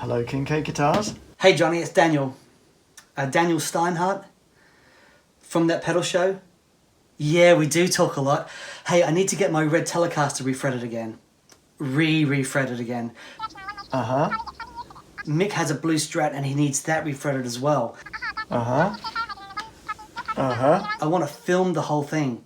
Hello, Kincaid Guitars. Hey Johnny, it's Daniel. Daniel Steinhardt from that pedal show. Yeah, we do talk a lot. Hey, I need to get my red Telecaster refretted again. Refretted again. Uh-huh. Mick has a blue Strat and he needs that refretted as well. Uh-huh. Uh-huh. I want to film the whole thing.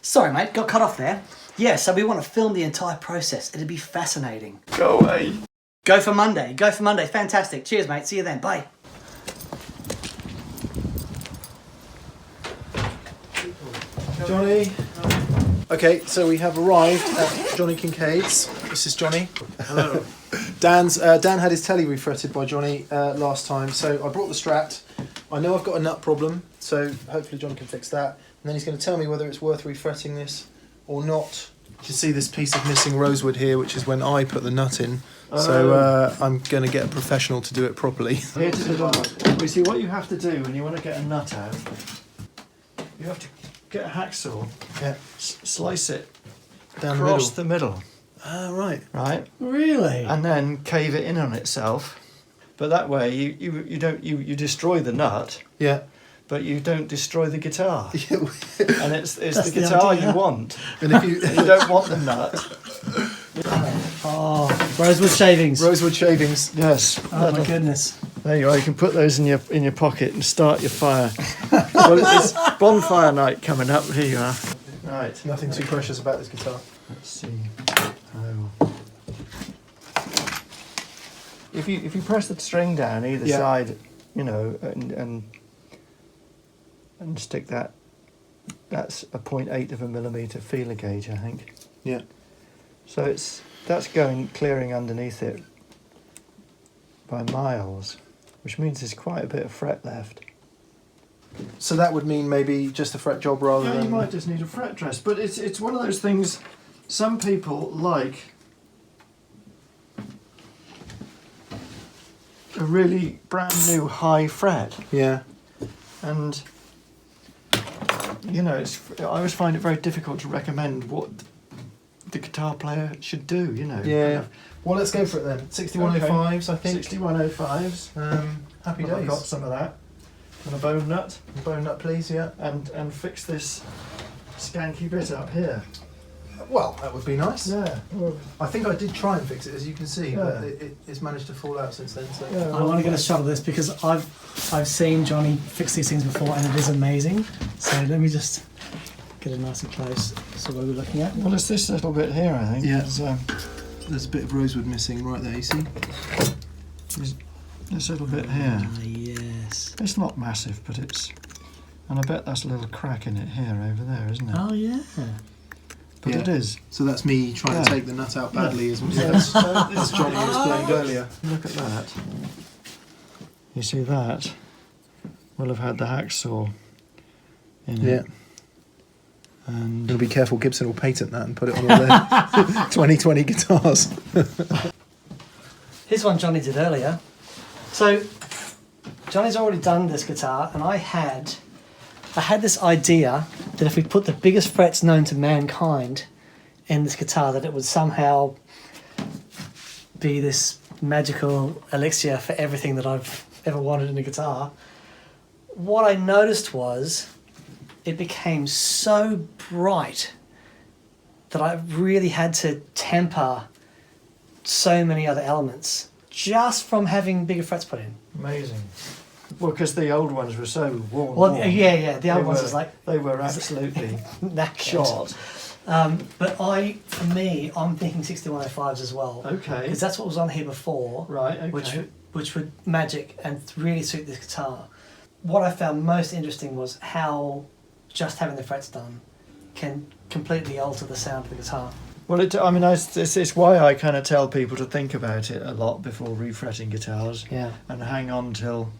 Sorry mate, got cut off there. Yeah, so we want to film the entire process. It'd be fascinating. Go away. Go for Monday. Go for Monday. Fantastic. Cheers, mate. See you then. Bye. Johnny. Okay, so we have arrived at Jonny Kincaid's. This is Johnny. Hello. Dan had his telly refretted by Johnny last time, so I brought the Strat. I know I've got a nut problem, so hopefully John can fix that. And then he's going to tell me whether it's worth refretting this or not. You can see this piece of missing rosewood here, which is when I put the nut in. So I'm going to get a professional to do it properly. Here to the nut. You see, what you have to do when you want to get a nut out, you have to get a hacksaw, slice it Down across the the middle. Ah, right. Right? Really? And then cave it in on itself. But that way you destroy the nut, Yeah. but you don't destroy the guitar. and And it's the the guitar idea. you want. if you You don't want the nut. Oh, rosewood shavings. rosewood shavings. Yes. Oh my goodness. There you are. You can put those in your pocket and start your fire. Well, it's bonfire night coming up. Here you are. Right. Nothing too precious about this guitar. Let's see. Oh. If you press the string down either Yeah. side, you know, and stick that's a 0.8 of a millimeter feeler gauge, I think. Yeah. So that's clearing underneath it by miles, which means there's quite a bit of fret left. So that would mean maybe just a fret job rather Yeah, than... you might just need a fret dress, but it's one of those things. Some people like a really brand new high fret, Yeah. and you know, I always find it very difficult to recommend what the guitar player should do. You know. Yeah. Well, let's go for it then. 6105s, I think. 6105s. Happy I've days. got some of that, and a bone nut, Bone nut, please, yeah. and fix this skanky bit up here. Well, that would be nice. Yeah. I think I did try and fix it, as you can see, but Yeah. it's managed to fall out since then. So. Yeah. I want to get a shot of this because I've seen Johnny fix these things before and it is amazing. So let me just get it nice and close. So what are we looking at? Well, it's this little bit here, I think. Yeah. There's There's a bit of rosewood missing right there, you see? this little bit here. Ah, yes. It's not massive, but it's... And I bet that's a little crack in it here, over there, isn't it? Oh yeah. But it is. So that's me trying Yeah. to take the nut out badly, as As Johnny explained earlier. Look at that. You see that? We'll have had the hacksaw in Yeah. it. And You'll be careful, Gibson will patent that and put it on all their 2020 guitars. Here's one Johnny did earlier. So Johnny's already done this guitar, and I had this idea that if we put the biggest frets known to mankind in this guitar, that it would somehow be this magical elixir for everything that I've ever wanted in a guitar. What I noticed was it became so bright that I really had to temper so many other elements just from having bigger frets put in. amazing. Well, because the old ones were so worn. Well, worn. yeah, the They other ones were- was like They were absolutely knackered. shot. But for me, I'm thinking 6105s as well. Okay. Because that's what was on here before. Right, okay. Which would magic and really suit this guitar. What I found most interesting was how just having the frets done can completely alter the sound of the guitar. Well, it's why I kind of tell people to think about it a lot before refretting guitars. Yeah. And hang on till...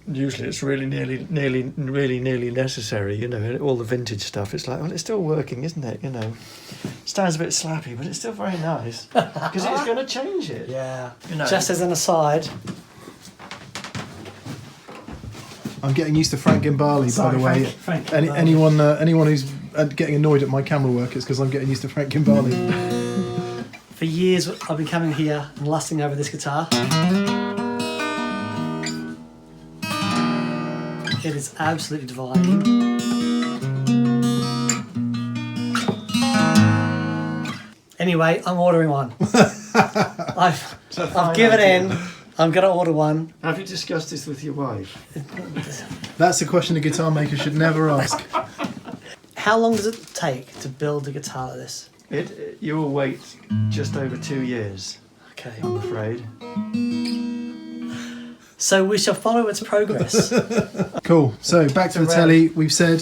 Usually it's really nearly necessary, you know, all the vintage stuff. It's like, well, it's still working, isn't it? You know, sounds a bit slappy, but it's still very nice because it's going to change it. Yeah. You know. Just as an aside, I'm getting used to Frank Gimbali, by Sorry, the way. Frank Anyone who's getting annoyed at my camera work, it's because I'm getting used to Frank Kimbali. For years, I've been coming here and lusting over this guitar. It is absolutely divine. Anyway, I'm ordering one. I've given in. I'm going to order one. Have you discussed this with your wife? That's a question a guitar maker should never ask. How long does it take to build a guitar like this? You will wait just over 2 years, Okay. I'm afraid. So we shall follow its progress. Cool. So back to the telly. We've said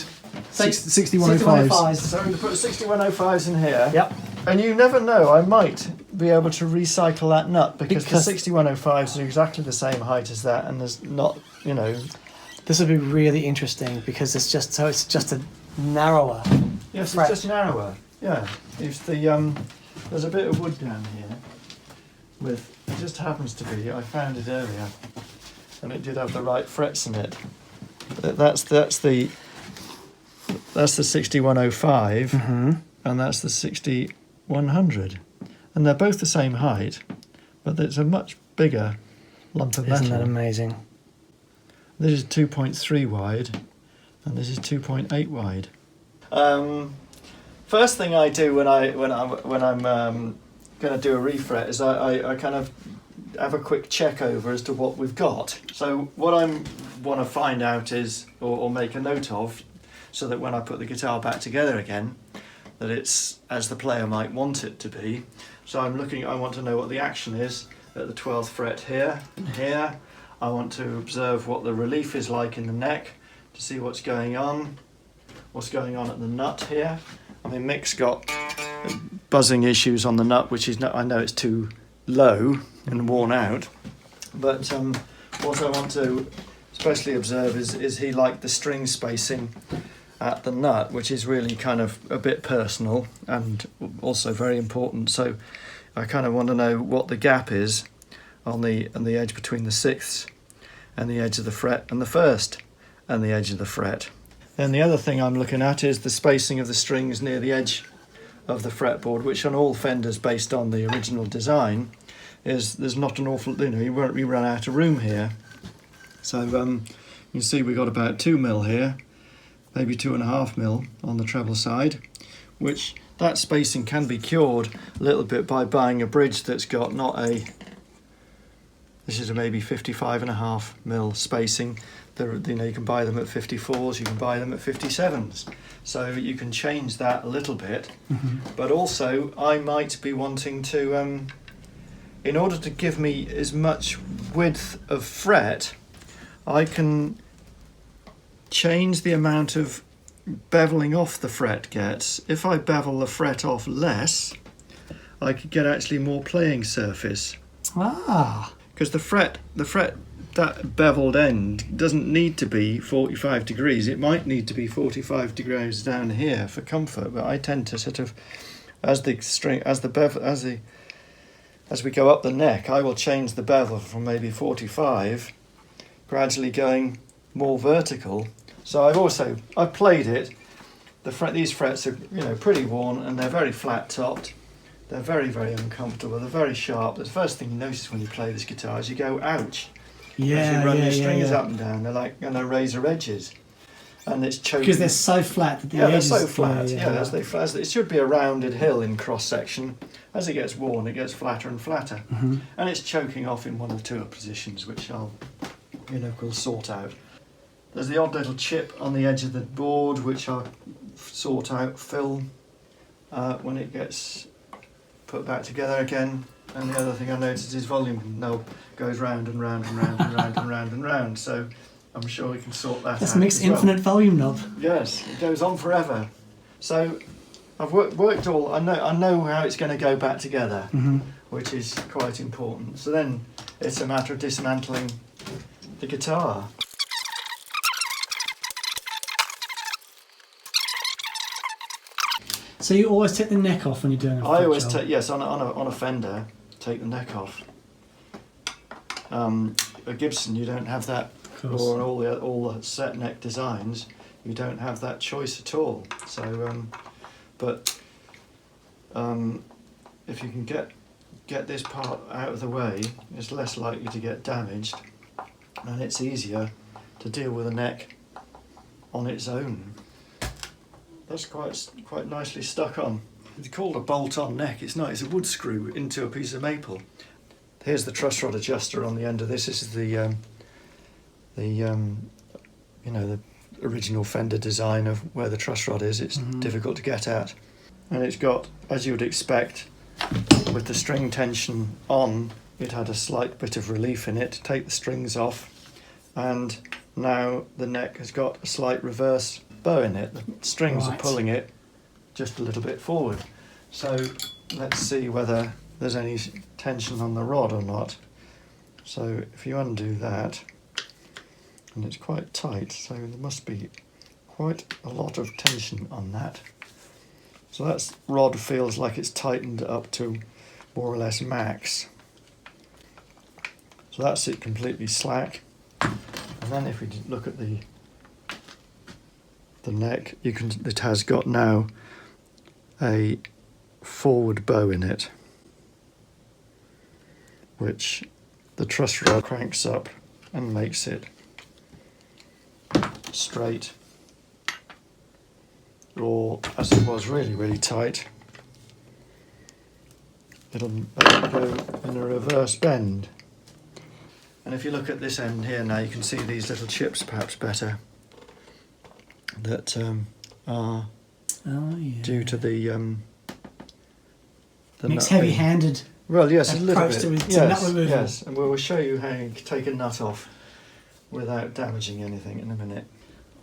6105s. 6105s. So I'm going to put 6105s in here. Yep. And you never know, I might be able to recycle that nut because the 6105s are exactly the same height as that, and there's not, you know. This would be really interesting because it's just a narrower. Yes, fret. it's just narrower. Yeah. If the there's a bit of wood down here with, it just happens to be, I found it earlier, and it did have the right frets in it. That's the 6105, and that's the 6100, and they're both the same height, but it's a much bigger lump of metal. Isn't that amazing? This is 2.3 wide, and this is 2.8 wide. First thing I do when I'm going to do a refret is I kind of have a quick check over as to what we've got. So what I want to find out is, or make a note of, so that when I put the guitar back together again, that it's as the player might want it to be. So I want to know what the action is at the 12th fret here and here. I want to observe what the relief is like in the neck to see what's going on at the nut here. I mean, Mick's got buzzing issues on the nut, which is, I know it's too low and worn out, but what I want to especially observe is he like the string spacing at the nut, which is really kind of a bit personal and also very important. So I kind of want to know what the gap is on the edge between the 6th and the edge of the fret, and the 1st and the edge of the fret. Then the other thing I'm looking at is the spacing of the strings near the edge of the fretboard, which on all Fenders based on the original design is there's not an awful, we run out of room here. So you can see we've got about 2 mil here, maybe 2.5 mil on the treble side, which that spacing can be cured a little bit by buying a bridge that's got this is a maybe 55.5 mil spacing. You can buy them at 54s, you can buy them at 57s. So you can change that a little bit. But also I might be wanting to, in order to give me as much width of fret, I can change the amount of beveling off the fret gets. If I bevel the fret off less, I could get actually more playing surface. Ah. Because the fret, that beveled end doesn't need to be 45 degrees. It might need to be 45 degrees down here for comfort, but I tend to sort of, as we go up the neck, I will change the bevel from maybe 45, gradually going more vertical. So I've played it. These frets are pretty worn, and they're very flat topped. They're very, very uncomfortable. They're very sharp. The first thing you notice when you play this guitar is you go, ouch. Yeah, as you run your strings yeah. up and down, they're like razor edges, and it's choking. Because they're so flat that the edges. They're so flat. As it should be a rounded hill in cross section. As it gets worn, it gets flatter and flatter, and it's choking off in one or two positions, which I'll, we'll sort out. There's the odd little chip on the edge of the board, which I'll fill when it gets put back together again. And the other thing I noticed is volume knob goes round and round and round and round and round and round. So I'm sure we can sort that out. That's Mick's infinite volume knob. Yes, it goes on forever. So I've worked all. I know how it's going to go back together, which is quite important. So then it's a matter of dismantling the guitar. So you always take the neck off when you're doing a I always job? take, yes, on a Fender, take the neck off. A Gibson, you don't have that, or all the set neck designs, you don't have that choice at all. So, if you can get this part out of the way, it's less likely to get damaged, and it's easier to deal with the neck on its own. That's quite nicely stuck on. It's called a bolt-on neck. It's not. It's a wood screw into a piece of maple. Here's the truss rod adjuster on the end of this. This is the original Fender design of where the truss rod is. It's difficult to get at, and it's got, as you would expect, with the string tension on, it had a slight bit of relief in it. Take the strings off, and now the neck has got a slight reverse bow in it. The strings are pulling it just a little bit forward. So let's see whether there's any tension on the rod or not. So if you undo that, and it's quite tight, so there must be quite a lot of tension on that. So that rod feels like it's tightened up to more or less max. So that's it completely slack. And then if we look at the neck, it has got now a forward bow in it, which the truss rod cranks up and makes it straight, or as it was really tight, it'll go in a reverse bend. And if you look at this end here now, you can see these little chips perhaps better that are due to the Mick's nut heavy-handed. Well, yes, a little approach bit. to nut removal. Yes, and we'll show you how you take a nut off without damaging anything in a minute.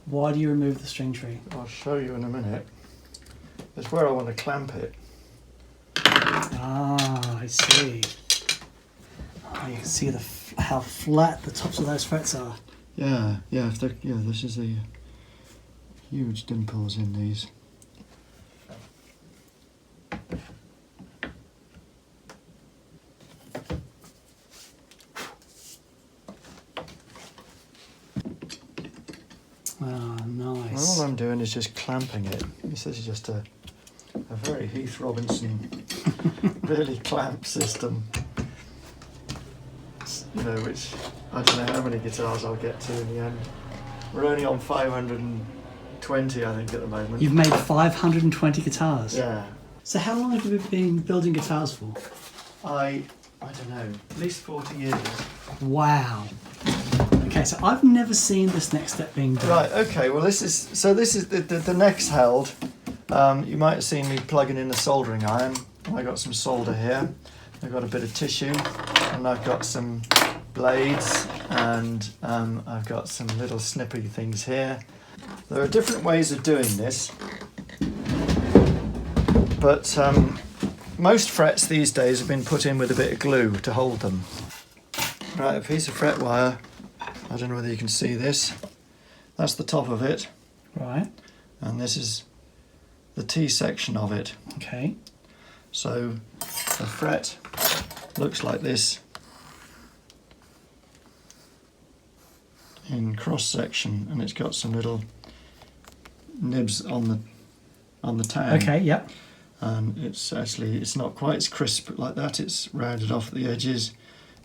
Why do you remove the string tree? I'll show you in a minute. It's where I want to clamp it. Ah, I see. Oh, you can see how flat the tops of those frets are. Yeah, this is the huge dimples in these. Ah, nice. Well, all I'm doing is just clamping it. This is just a very Heath Robinson really clamp system. You know, which I don't know how many guitars I'll get to in the end. We're only on 520, I think, at the moment. You've made 520 guitars. Yeah. So how long have you been building guitars for? I don't know, at least 40 years. Wow. Okay, so I've never seen this next step being done. Right, okay, well this is the neck's held. You might have seen me plugging in a soldering iron. I got some solder here. I've got a bit of tissue, and I've got some blades, and I've got some little snippy things here. There are different ways of doing this, but most frets these days have been put in with a bit of glue to hold them. Right, a piece of fret wire. I don't know whether you can see this. That's the top of it. Right. And this is the T section of it. Okay. So the fret looks like this in cross section, and it's got some little nibs on the tang. Okay, yep. And it's not quite as crisp like that. It's rounded off at the edges.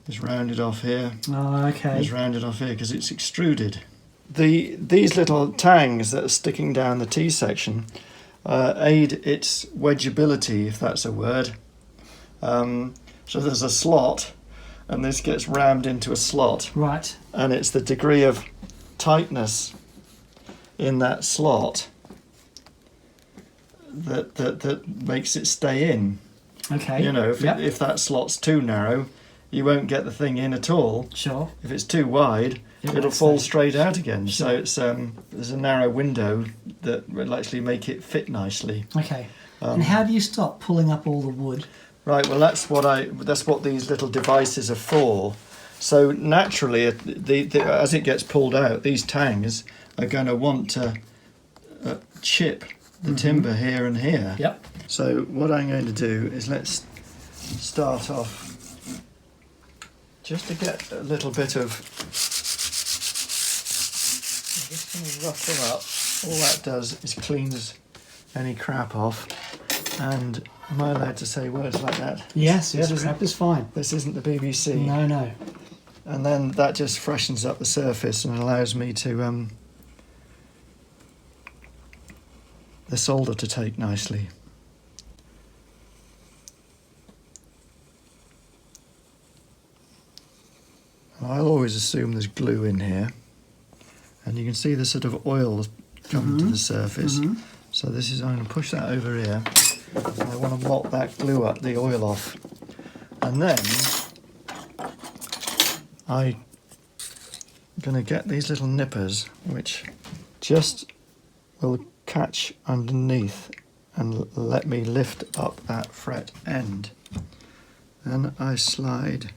It's rounded off here. Oh, okay. It's rounded off here because it's extruded. These little tangs that are sticking down the T section aid its wedgeability, if that's a word. So there's a slot, and this gets rammed into a slot. Right. And it's the degree of tightness in that slot that makes it stay in. Okay. You know, if that slot's too narrow, you won't get the thing in at all. Sure. If it's too wide, it'll fall straight out again. Sure. So it's there's a narrow window that will actually make it fit nicely. Okay. And how do you stop pulling up all the wood? Right. Well, that's what these little devices are for. So naturally, as it gets pulled out, these tangs are going to want to chip the timber here and here. Yep. So what I'm going to do is let's start off just to get a little bit of. I'm just going to rough them up. all that does is cleans any crap off. And am I allowed to say words like that? Yes, yes, crap is fine. This isn't the BBC. No, no. And then that just freshens up the surface and allows me to the solder to take nicely. And I'll always assume there's glue in here, and you can see the sort of oil come to the surface. So this is, I'm going to push that over here. I want to mop that glue up, the oil off, and then I'm going to get these little nippers which just will catch underneath and let me lift up that fret end. Then I slide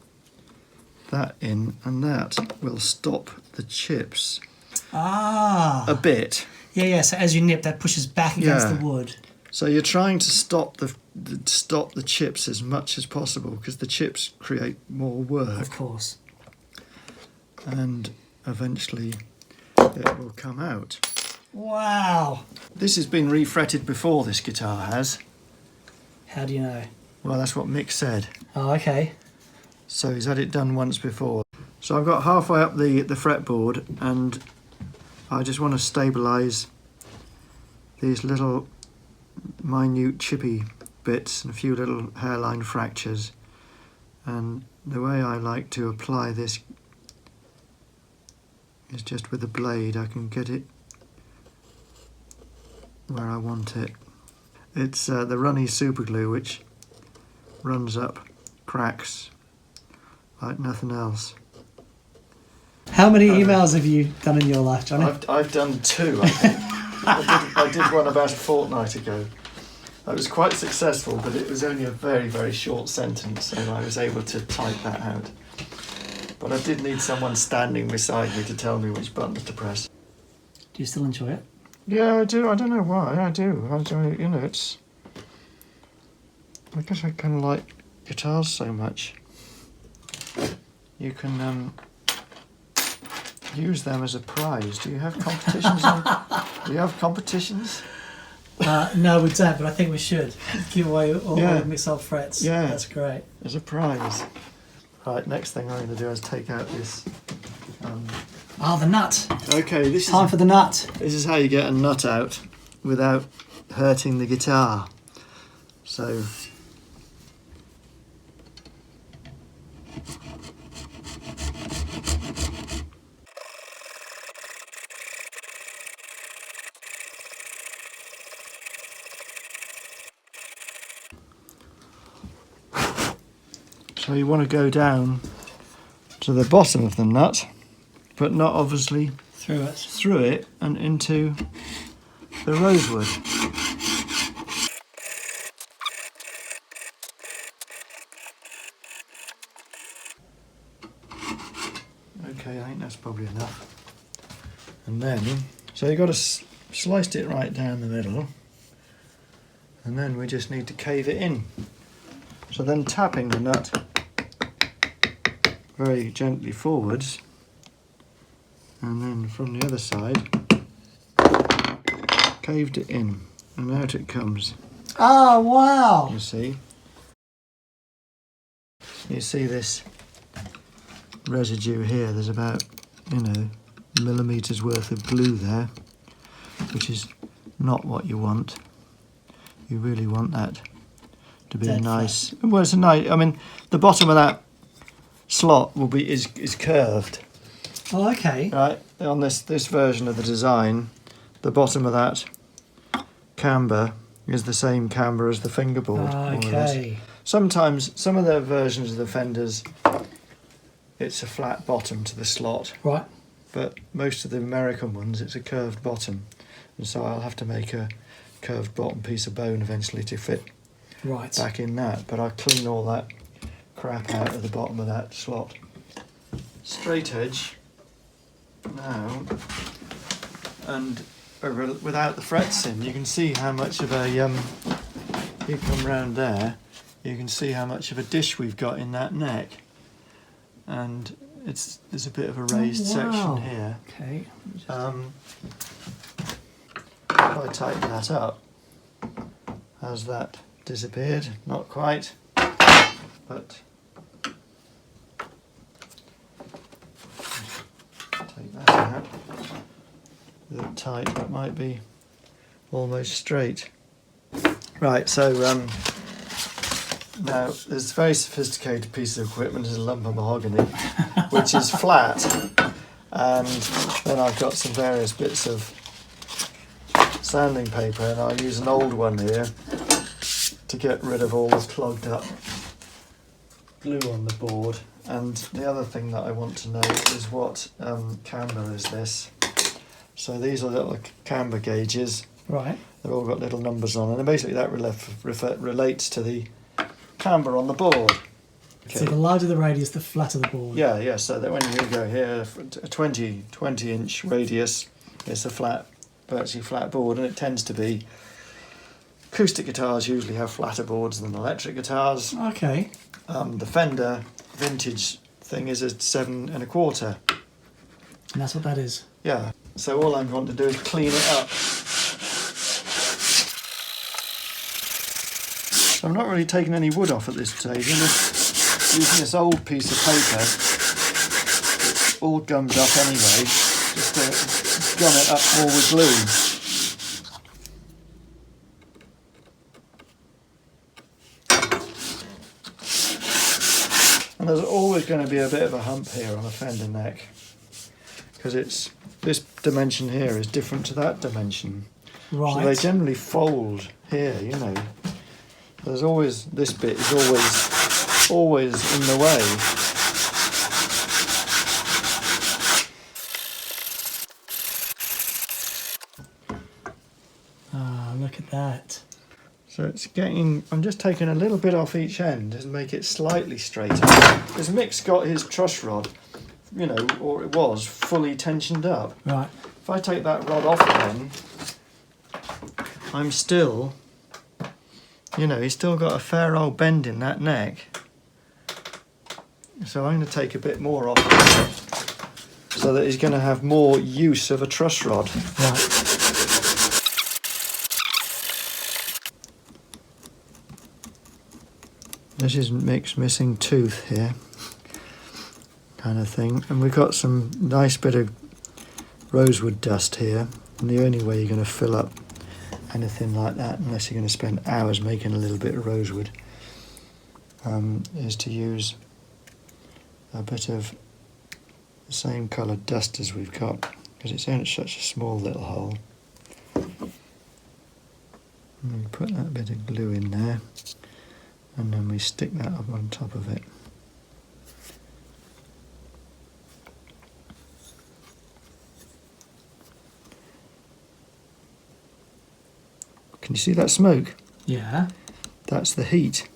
that in, and that will stop the chips a bit. Yeah. So as you nip, that pushes back against the wood. So you're trying to stop the chips as much as possible, because the chips create more work. Of course. And eventually it will come out. Wow. This has been refretted before, this guitar has. How do you know? Well, that's what Mick said. Oh, okay. So he's had it done once before. So I've got halfway up the fretboard, and I just want to stabilise these little minute chippy bits and a few little hairline fractures. And the way I like to apply this is just with a blade. I can get it where I want it. It's the runny super glue which runs up cracks like nothing else. How many emails have you done in your life, Johnny? I've done 2, I think. I did one about a fortnight ago. I was quite successful, but it was only a very, very short sentence, so I was able to type that out. But I did need someone standing beside me to tell me which buttons to press. Do you still enjoy it? Yeah, I do. I don't know why. I do. You know, it's... I guess I kind of like guitars so much. You can use them as a prize. Do you have competitions? Do you have competitions? No, we don't, but I think we should. Give away all the mix-up frets. Yeah. That's great. As a prize. Right, next thing I'm going to do is take out this... the nut. Okay, this Time for the nut. This is how you get a nut out without hurting the guitar. So... So you want to go down to the bottom of the nut, but not obviously through it and into the rosewood. Okay, I think that's probably enough. And then, so you've got to slice it right down the middle, and then we just need to cave it in. So then tapping the nut very gently forwards, and then from the other side, caved it in, and out it comes. Oh, wow! You see? You see this residue here, there's about, millimetres worth of glue there, which is not what you want. You really want that to be nice. Well, it's a nice, the bottom of that slot is curved. Oh, okay. Right, on this version of the design, the bottom of that camber is the same camber as the fingerboard. Okay. Sometimes, some of the versions of the Fenders, it's a flat bottom to the slot. Right. But most of the American ones, it's a curved bottom. And so I'll have to make a curved bottom piece of bone eventually to fit back in that. But I'll clean all that crap out of the bottom of that slot. Straight edge now, and without the frets in, you can see how much of a you come round there, you can see how much of a dish we've got in that neck, and there's a bit of a raised section here. Okay. if I tighten that up, has that disappeared? Not quite, but take that out. With it tight, that might be almost straight. Right, so now there's a very sophisticated piece of equipment, is a lump of mahogany, which is flat, and then I've got some various bits of sanding paper, and I'll use an old one here to get rid of all this clogged up glue on the board. And the other thing that I want to know is what camber is this. So these are little camber gauges. Right. They've all got little numbers on, and basically that relates to the camber on the board. Okay. So the larger the radius, the flatter the board. Yeah, so that when you go here, a 20 inch radius, it's a flat, virtually flat board, and it tends to be, acoustic guitars usually have flatter boards than electric guitars. Okay. The Fender vintage thing is a 7 1/4. And that's what that is. Yeah, so all I'm going to do is clean it up. So I'm not really taking any wood off at this stage. I'm just using this old piece of paper. It's all gummed up anyway, just to gum it up more with glue. And there's always going to be a bit of a hump here on a Fender neck, because it's this dimension here is different to that dimension. Right. So they generally fold here, you know. There's always, this bit is always in the way. Ah, look at that. So it's getting, I'm just taking a little bit off each end to make it slightly straighter. Because Mick's got his truss rod, you know, or it was, fully tensioned up. Right. If I take that rod off again, I'm still, you know, he's still got a fair old bend in that neck. So I'm going to take a bit more off so that he's going to have more use of a truss rod. Right. This is Mick's missing tooth here, kind of thing. And we've got some nice bit of rosewood dust here. And the only way you're going to fill up anything like that, unless you're going to spend hours making a little bit of rosewood, is to use a bit of the same coloured dust as we've got, because it's in such a small little hole. And we put that bit of glue in there, and then we stick that up on top of it. Can you see that smoke? Yeah. That's the heat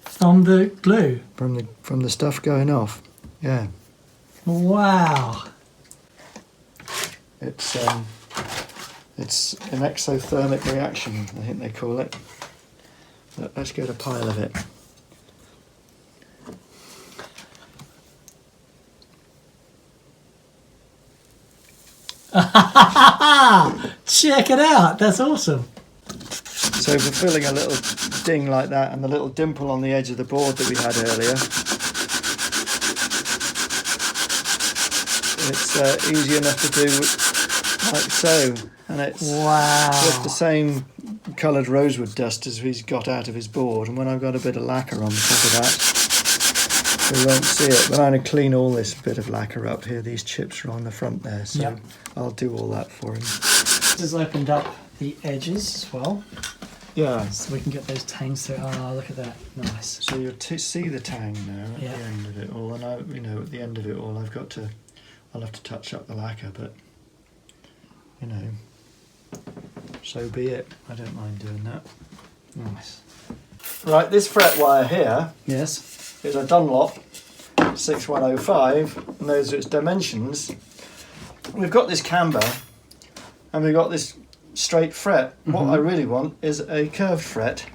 From the glue. from the stuff going off. Yeah. Wow. It's an exothermic reaction, I think they call it. But let's get a pile of it. Check it out. That's awesome. So for filling a little ding like that and the little dimple on the edge of the board that we had earlier, it's easy enough to do like so. And it's with the same coloured rosewood dust as he's got out of his board. And when I've got a bit of lacquer on top of that, we won't see it. But I'm going to clean all this bit of lacquer up here. These chips are on the front there, so Yep. I'll do all that for him. This has opened up the edges as well, Yeah. so we can get those tangs through. Oh, look at that. Nice. So you'll see the tang now at Yeah. the end of it all, and at the end of it all, I'll have to touch up the lacquer, but so be it. I don't mind doing that. Nice. Right, this fret wire here Yes. is a Dunlop 6105, and those are its dimensions. We've got this camber, and we've got this straight fret. What I really want is a curved fret,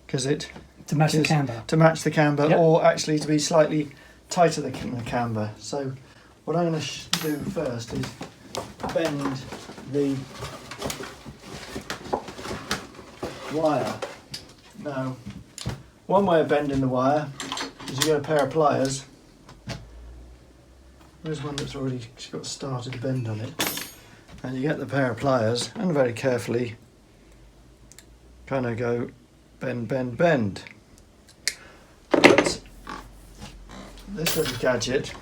because it To match the camber. to match the camber, Yep. or actually to be slightly tighter than the camber. So what I'm going to do first is bend the wire. Now, one way of bending the wire is you get a pair of pliers. There's one that's already got started to bend on it. And you get the pair of pliers and very carefully kind of go bend, bend, bend. But this little gadget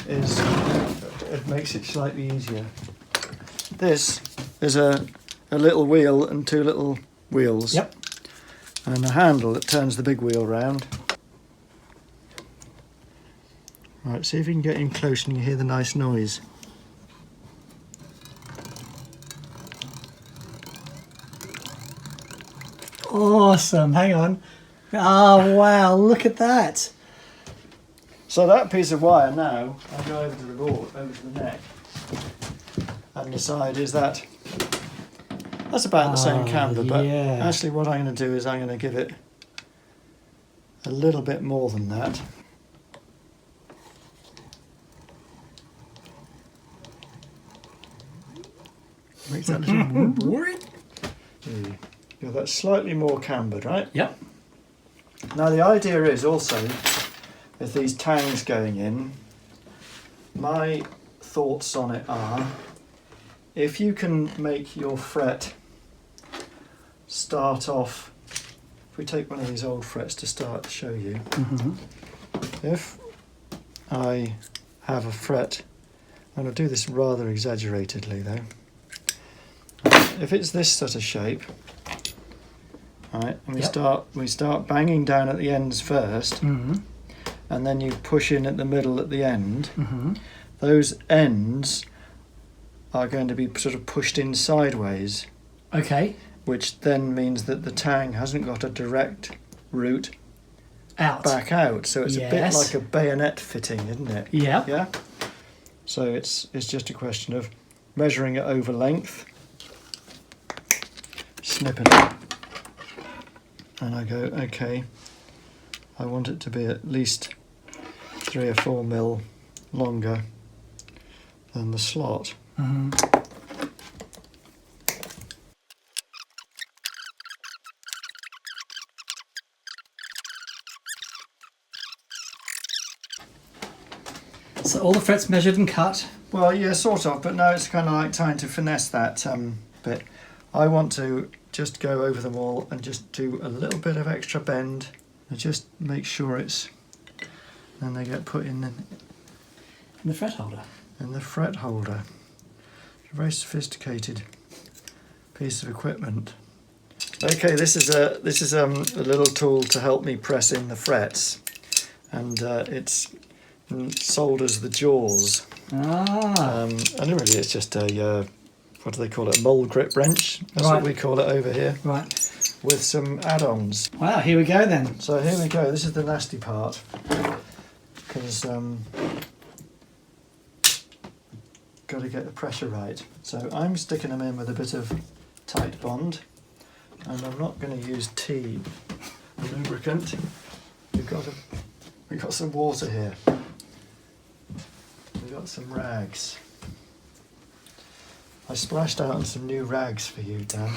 it makes it slightly easier. This is a little wheel and two little wheels. Yep. And a handle that turns the big wheel round. Right, see if you can get in close and you hear the nice noise. Awesome. Hang on. Oh, wow. Look at that. So that piece of wire now, I'll go over to the board, over to the neck. And the side is that's about the same camber, but yeah. actually what I'm going to do is I'm going to give it a little bit more than that. Makes that little whoop. Yeah, that's slightly more cambered, right? Yep. Now the idea is also, with these tangs going in, my thoughts on it are, if you can make your fret start off, if we take one of these old frets to start to show you, if I have a fret, I'm going to do this rather exaggeratedly though, if it's this sort of shape, right, and we start banging down at the ends first, and then you push in at the middle at the end, those ends are going to be sort of pushed in sideways. Okay. Which then means that the tang hasn't got a direct route Out. back out. So it's a bit like a bayonet fitting, isn't it? Yeah. Yeah? So it's just a question of measuring it over length, snipping it, and I go, okay, I want it to be at least 3 or 4 mil longer than the slot. So all the frets measured and cut. Well, yeah, sort of, but now it's kind of like trying to finesse that bit. I want to just go over them all and just do a little bit of extra bend and just make sure then they get put in The fret holder. in the fret holder. It's a very sophisticated piece of equipment. Okay, this is a little tool to help me press in the frets, and it's solders the jaws. And really it's just a what do they call it? A mold grip wrench. That's what we call it over here. Right. With some add-ons. Wow, here we go then. So here we go. This is the nasty part, because got to get the pressure right. So I'm sticking them in with a bit of tight bond, and I'm not going to use tea lubricant. We've got some water here. We've got some rags. I splashed out on some new rags for you, Dan.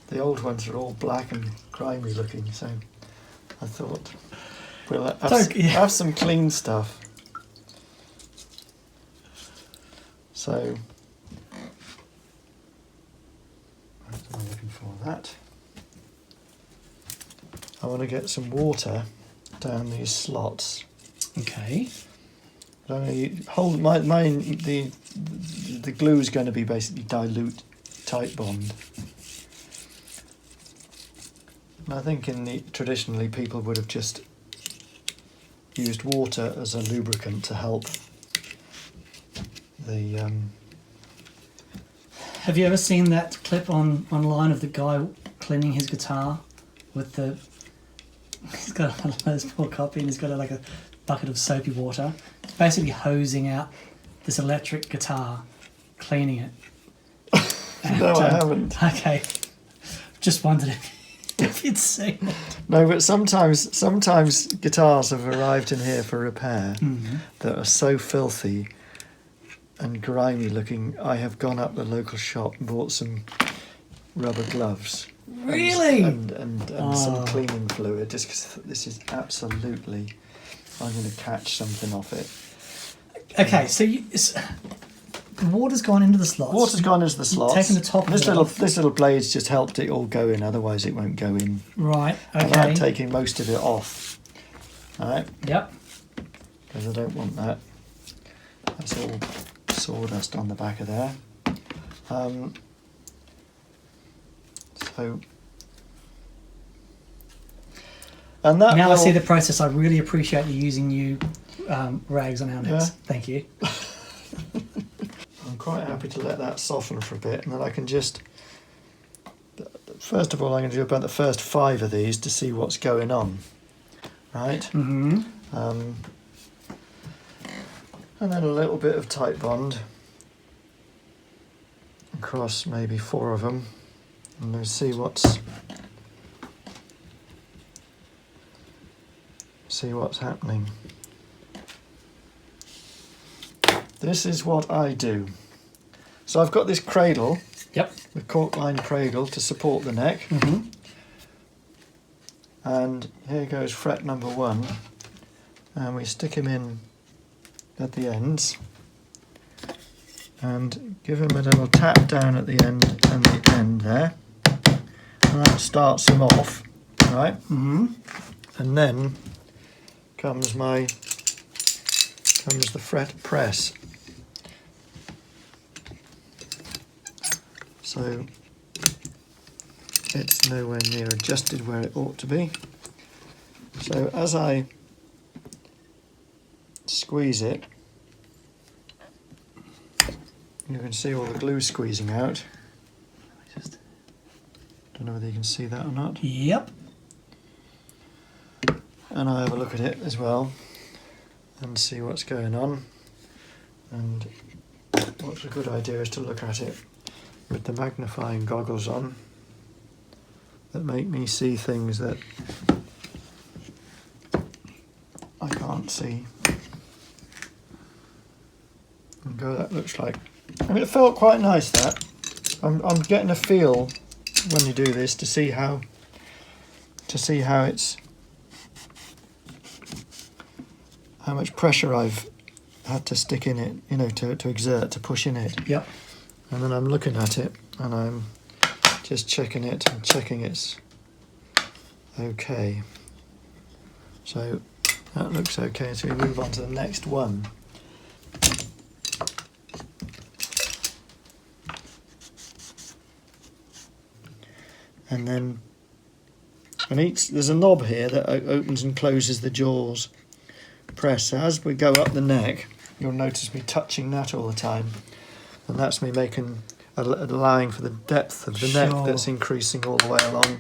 The old ones are all black and grimy looking, so I thought we'll have some clean stuff. So, what am I looking for? That. I want to get some water down these slots. Okay. The glue is going to be basically dilute tight bond. And I think traditionally people would have just used water as a lubricant to help the. Have you ever seen that clip online of the guy cleaning his guitar with the? He's got a Les Paul copy and he's got a bucket of soapy water. It's basically hosing out this electric guitar, cleaning it. No, I haven't. Okay, just wondered if you'd seen it. No, but sometimes guitars have arrived in here for repair that are so filthy and grimy looking. I have gone up the local shop and bought some rubber gloves Really? And some cleaning fluid, just because this is absolutely, I'm going to catch something off it. Okay, so the water's gone into the slots. Water's gone into the slots. Taking the top This off. little blade's just helped it all go in, otherwise it won't go in. Right, And okay. I'm taking most of it off. Alright? Yep. Because I don't want that. That's all sawdust on the back of there. So, and that Now I will, see the process. I really appreciate you using new rags on our necks. Yeah. Thank you. I'm quite happy to let that soften for a bit, and then I can just, first of all, I'm going to do about the first 5 of these to see what's going on, right? Mm-hmm. And then a little bit of tight bond across maybe 4 of them, and we'll see what's happening. This is what I do. So I've got this cradle, Yep. the cork line cradle to support the neck, Mm-hmm. and here goes fret number 1, and we stick him in at the ends and give him a little tap down at the end and the end there, and that starts him off, right? Mm-hmm. And then comes the fret press. So it's nowhere near adjusted where it ought to be. So as I squeeze it, you can see all the glue squeezing out. Just don't know whether you can see that or not. Yep. And I have a look at it as well and see what's going on. And what's a good idea is to look at it with the magnifying goggles on that make me see things that I can't see. And go, that looks like. I mean, it felt quite nice, that. I'm getting a feel when you do this to see how it's, how much pressure I've had to stick in it, you know, to exert, to push in it. Yep. And then I'm looking at it and I'm just checking it and checking it's okay. So that looks okay, so we move on to the next one. And then there's a knob here that opens and closes the jaws press. So as we go up the neck, you'll notice me touching that all the time, and that's me allowing for the depth of the neck Sure. that's increasing all the way along.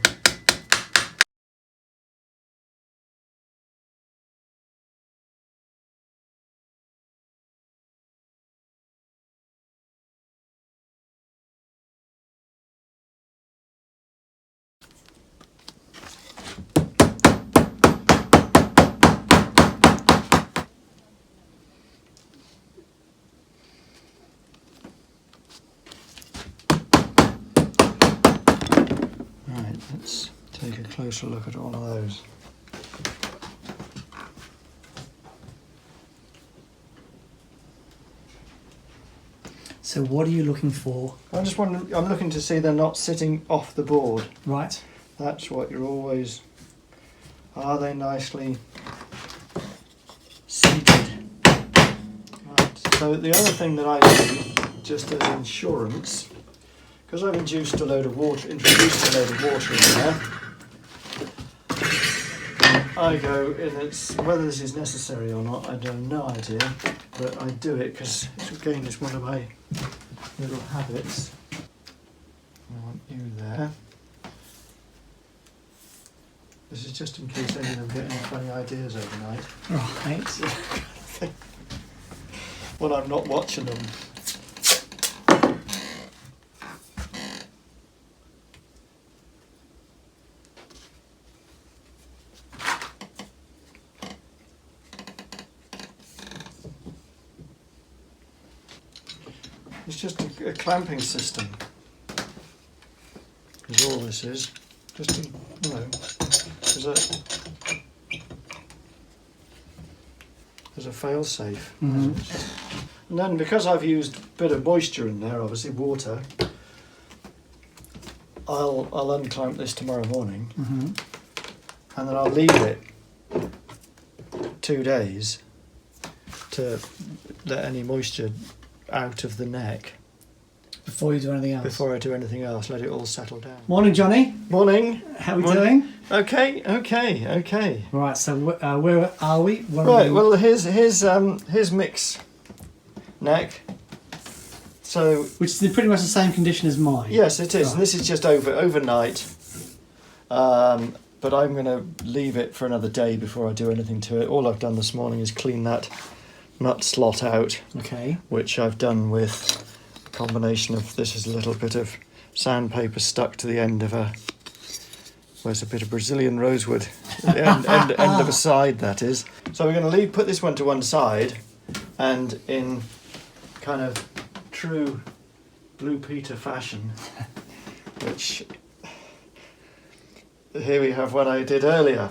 Right, let's take a closer look at all of those. So what are you looking for? I'm looking to see they're not sitting off the board. Right. That's what you're always. Are they nicely seated? Right. So the other thing that I do, just as insurance, because I've introduced a load of water in there, I go, and it's whether this is necessary or not, I have no idea, but I do it because again it's one of my little habits. I want you there. This is just in case any of them get any funny ideas overnight. Right. When I'm not watching them. It's just a clamping system, is all this is. just to, you know, as a fail-safe. Mhm. And then because I've used a bit of moisture in there, obviously water, I'll unclamp this tomorrow morning, Mhm. and then I'll leave it 2 days to let any moisture out of the neck Before you do anything else. before I do anything else. Let it all settle down. Morning, Johnny. Morning. How are we Morning. doing? Okay. Right. So where are we? Where are Right. we? Well, here's Mick's neck. So Which is pretty much the same condition as mine. yes, it is. Right. And this is just overnight. But I'm going to leave it for another day before I do anything to it. All I've done this morning is clean that nut slot out, Okay. which I've done with a combination of, this is a little bit of sandpaper stuck to the end of where's a bit of Brazilian rosewood, at the end of a side, that is. So we're going to put this one to one side, and in kind of true Blue Peter fashion, which here we have what I did earlier.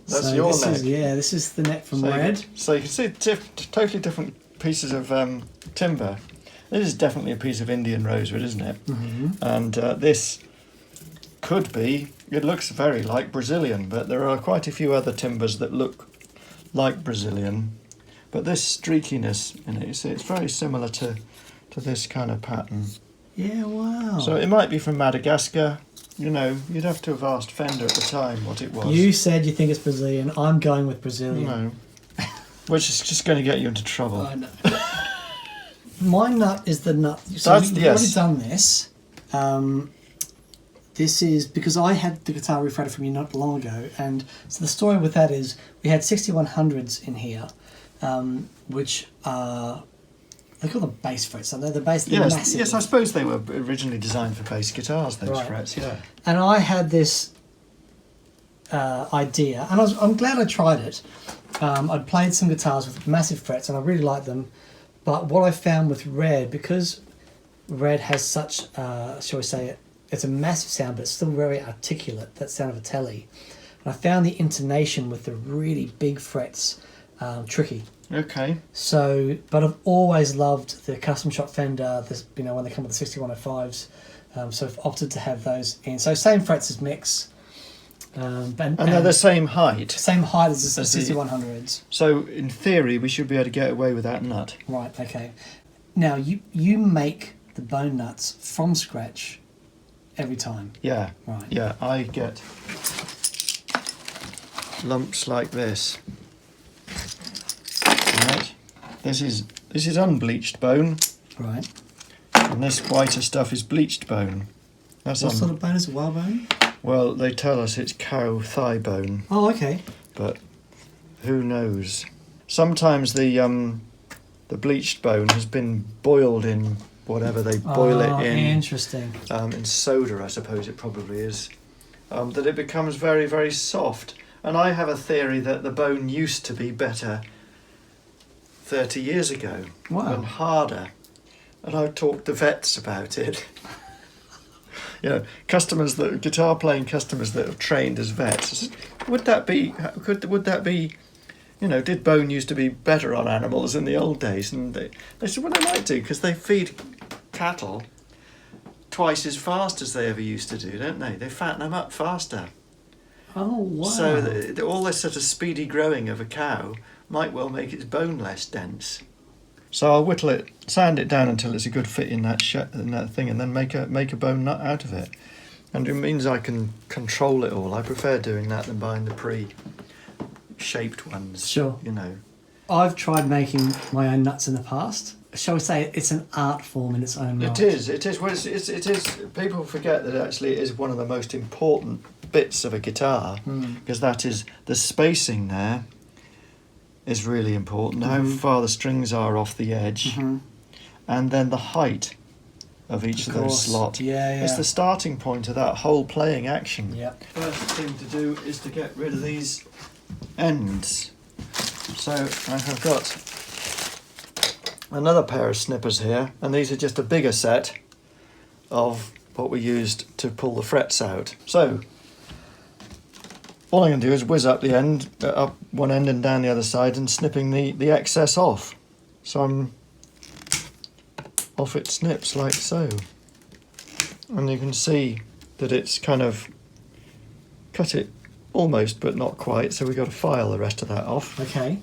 That's So your this neck. This is the neck from So, Red. So you can see totally different pieces of timber. This is definitely a piece of Indian rosewood, isn't it? Mm-hmm. And this could be, it looks very like Brazilian, but there are quite a few other timbers that look like Brazilian. But this streakiness in it, you see, it's very similar to this kind of pattern. Yeah. Wow. So it might be from Madagascar. You know, you'd have to have asked Fender at the time what it was. You said you think it's Brazilian. I'm going with Brazilian. No. Which is just going to get you into trouble. I know. My nut is the nut. So That's- you've yes. already done this. This is because I had the guitar refretted from you not long ago, and so the story with that is we had 6100s in here, which are they call them bass frets. So they're the bass. They're Yes, massive. yes, I suppose they were originally designed for bass guitars, those Right. frets, yeah. And I had this idea, and I'm glad I tried it. I'd played some guitars with massive frets, and I really liked them. But what I found with Red, because Red has such, shall we say, it's a massive sound, but it's still very articulate, that sound of a telly. And I found the intonation with the really big frets tricky. Okay. So, but I've always loved the Custom Shop Fender, this, you know, when they come with the 6105s. So I've opted to have those in. So same frets as Mick's. And they're the same height. same height as the As the- 6100s. So in theory, we should be able to get away with that nut. Right, okay. Now, you make the bone nuts from scratch every time. Yeah. Right. Yeah, I get lumps like this. Right. This is unbleached bone, Right. and this whiter stuff is bleached bone. That's What sort of bone is it? Wild bone? Well, they tell us it's cow thigh bone, Oh, okay. but who knows? Sometimes the bleached bone has been boiled in whatever they boil Oh, it interesting. in soda, I suppose it probably is, that it becomes very, very soft. And I have a theory that the bone used to be better 30 years ago Wow. and harder. And I've talked to vets about it. You know, guitar playing customers that have trained as vets. I said, would that be, you know, did bone used to be better on animals in the old days? And they said, well, they might do, because they feed cattle twice as fast as they ever used to do, don't they? They fatten them up faster. Oh, wow. So all this sort of speedy growing of a cow might well make its bone less dense. So I'll whittle it, sand it down until it's a good fit in that thing, and then make a bone nut out of it. And it means I can control it all. I prefer doing that than buying the pre-shaped ones. Sure. You know. I've tried making my own nuts in the past. Shall we say it's an art form in its own right? It is. Well, it is. People forget that actually it is one of the most important bits of a guitar, because that is the spacing there is really important. How far the strings are off the edge, and then the height of each of those course. slots. Yeah. It's the starting point of that whole playing action. Yeah. First thing to do is to get rid of these ends. So I have got another pair of snippers here, and these are just a bigger set of what we used to pull the frets out. So all I'm going to do is whiz up the end, up one end and down the other side, and snipping the excess off. So off it snips like so. And you can see that it's kind of cut it almost but not quite, so we've got to file the rest of that off. Okay.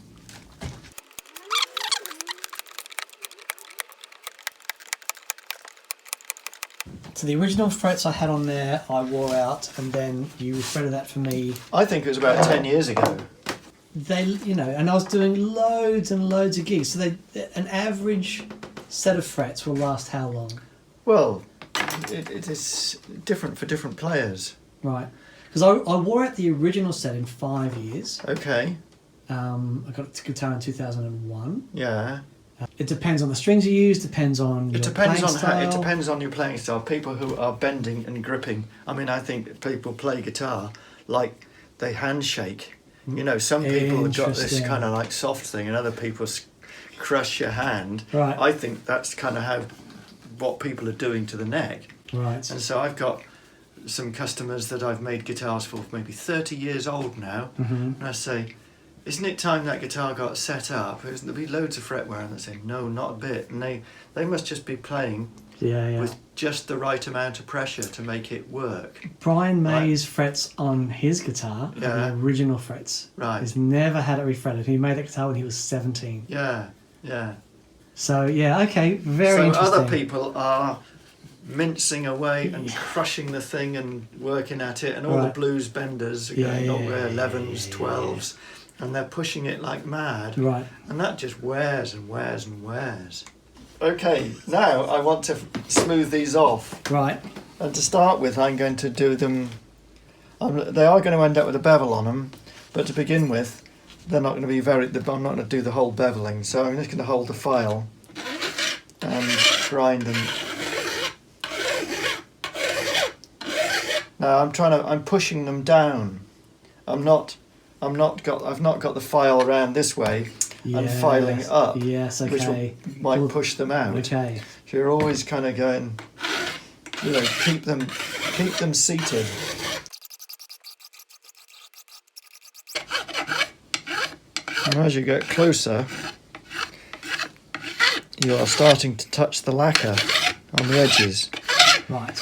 So the original frets I had on there, I wore out, and then you refretted that for me. I think it was about 10 years ago. They, you know, and I was doing loads and loads of gigs. So an average set of frets will last how long? Well, it is different for different players. Right. Because I wore out the original set in 5 years. Okay. I got the guitar in 2001. Yeah. It depends on the strings you use. Depends on your playing style. It depends on your playing style. People who are bending and gripping. I mean, I think people play guitar like they handshake. You know, some people have got this kind of like soft thing, and other people crush your hand. Right. I think that's kind of what people are doing to the neck. Right. And so I've got some customers that I've made guitars for maybe 30 years old now, and I say, isn't it time that guitar got set up? There'll be loads of fretwear, and they say, no, not a bit. And they must just be playing with just the right amount of pressure to make it work. Brian May's frets on his guitar are the original frets. Right. He's never had it refretted. He made that guitar when he was 17. Yeah. So, yeah, okay, very interesting. So other people are mincing away and crushing the thing and working at it, and all the blues benders are going over 11s, 12s. And they're pushing it like mad. Right. And that just wears and wears and wears. Okay, now I want to smooth these off. Right. And to start with, I'm going to do them... they are going to end up with a bevel on them, but to begin with, they're not going to be I'm not going to do the whole beveling, so I'm just going to hold the file and grind them. Now I'm pushing them down. I've not got the file around this way and filing up, which might push them out. Okay. So you're always kind of going, you know, keep them seated. And as you get closer, you are starting to touch the lacquer on the edges. Right.